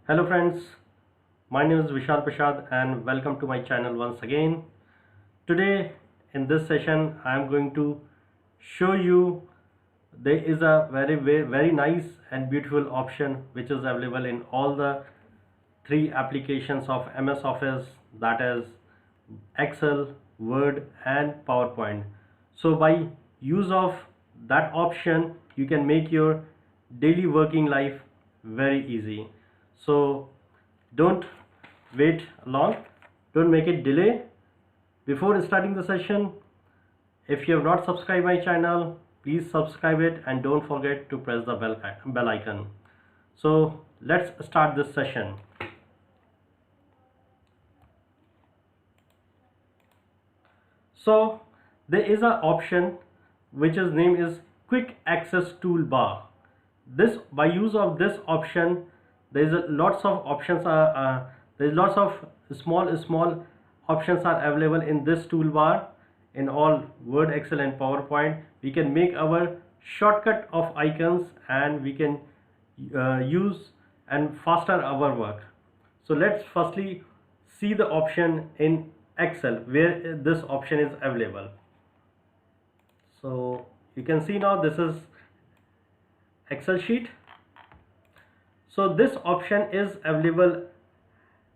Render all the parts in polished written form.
Hello friends, my name is Vishal Prasad and welcome to my channel once again. Today in this session I am going to show you there is a very nice and beautiful option which is available in all the three applications of MS Office, that is Excel, Word and PowerPoint. So by use of that option you can make your daily working life very easy. So don't wait long, don't make it delay. Before starting the session, if you have not subscribed my channel, please subscribe it and don't forget to press the bell icon. So let's start this session. So there is an option which is name is quick access toolbar. This by use of this option there is lots of options there is lots of small options are available in this toolbar. In all Word, Excel and PowerPoint we can make our shortcut of icons and we can use and faster our work. So let's firstly see the option in Excel where this option is available. So you can see now this is Excel sheet. So this option is available,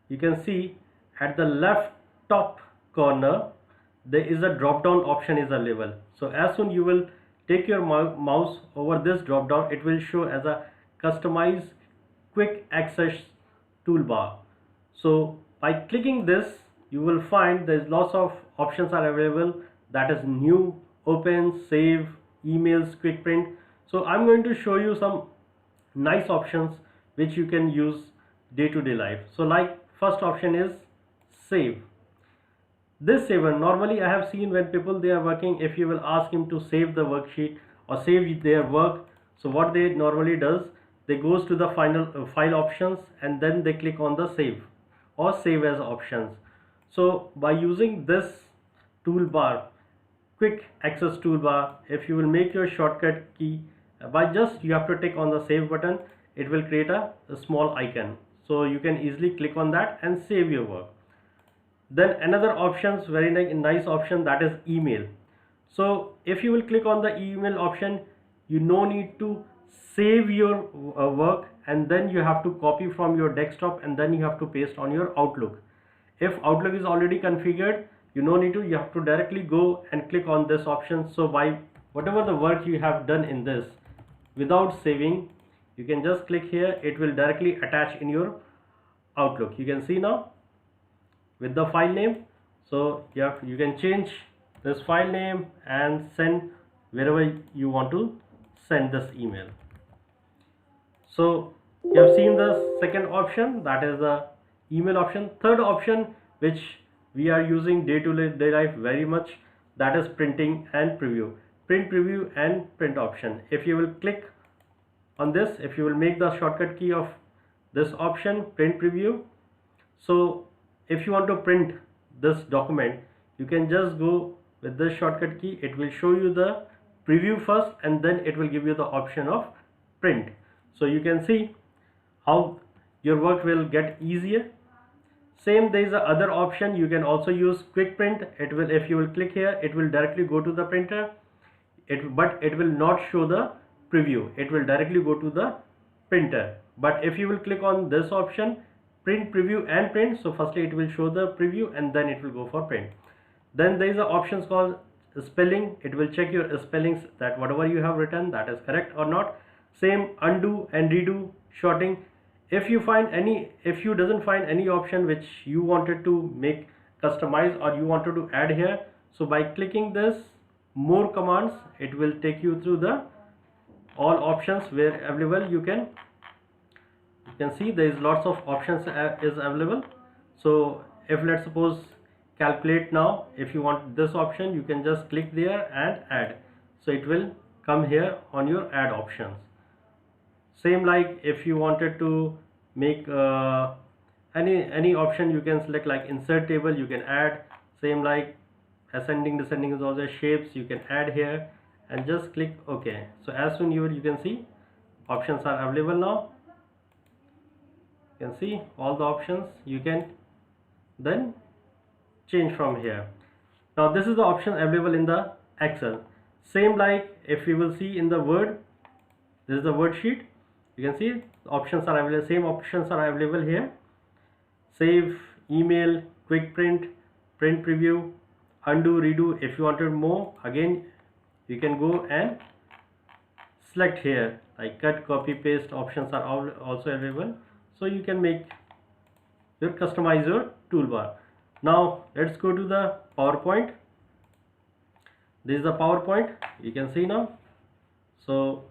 you can see at the left top corner there is a drop down option is available. So as soon you will take your mouse over this drop down, it will show as a customize quick access toolbar. So by clicking this you will find there's lots of options are available, that is new, open, save, emails, quick print. So I'm going to show you some nice options which you can use day-to-day life. So like first option is save. This saver, normally I have seen when people they are working, if you will ask him to save the worksheet or save their work, so what they normally does, they goes to the final file options and then they click on the save or save as options. So by using this toolbar, quick access toolbar, if you will make your shortcut key by just you have to click on the save button, it will create a small icon, so you can easily click on that and save your work. Then another options, very nice option, that is email. So if you will click on the email option, you no need to save your work and then you have to copy from your desktop and then you have to paste on your Outlook. If Outlook is already configured, you no need to, you have to directly go and click on this option. So by whatever the work you have done in this without saving, you can just click here, it will directly attach in your Outlook. You can see now with the file name. So you can change this file name and send wherever you want to send this email. So you have seen the second option, that is the email option. Third option which we are using day-to-day life very much, that is printing and preview. Print, preview and print option. If you will click on this, if you will make the shortcut key of this option, print preview. So if you want to print this document, you can just go with this shortcut key, it will show you the preview first and then it will give you the option of print. So you can see how your work will get easier. Same, there is a other option, you can also use quick print. It will, if you will click here, it will directly go to the printer, but it will not show the preview, it will directly go to the printer. But if you will click on this option, print, preview and print, so firstly it will show the preview and then it will go for print. Then there is a options called spelling, it will check your spellings that whatever you have written that is correct or not. Same, undo and redo, shorting. If you doesn't find any option which you wanted to make customize or you wanted to add here, so by clicking this more commands, it will take you through the all options where available. You can see there is lots of options is available. So if let's suppose calculate now, if you want this option, you can just click there and add, so it will come here on your add options. Same like if you wanted to make any option, you can select like insert table, you can add. Same like ascending, descending is also shapes, you can add here and just click OK. So as soon you can see options are available now. You can see all the options you can then change from here. Now this is the option available in the Excel. Same like if you will see in the Word, this is the Word sheet. You can see the options are available, same options are available here. Save, email, quick print, print preview, undo, redo. If you wanted more, again you can go and select here, like cut, copy, paste options are also available. So you can make customize your toolbar. Now let's go to the PowerPoint. This is the PowerPoint, you can see now. So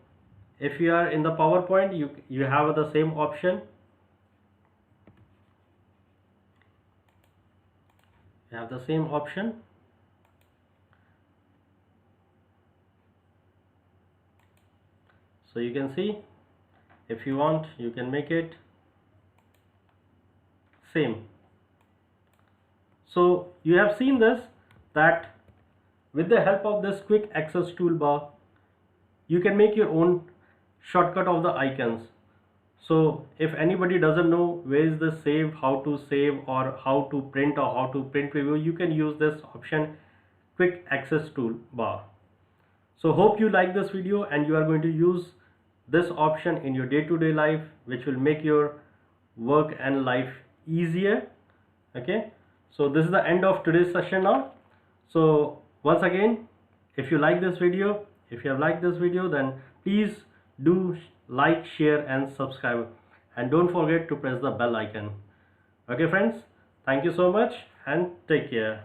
if you are in the PowerPoint, you have the same option. You have the same option. So you can see, if you want, you can make it same. So you have seen this, that with the help of this quick access toolbar, you can make your own shortcut of the icons. So if anybody doesn't know where is the save, how to save, or how to print, or how to print preview, you can use this option, quick access toolbar. So hope you like this video and you are going to use this option in your day-to-day life, which will make your work and life easier. Okay, so this is the end of today's session now. So once again, if you like this video, if you have liked this video, then please do like, share and subscribe, and don't forget to press the bell icon. Okay friends, thank you so much and take care.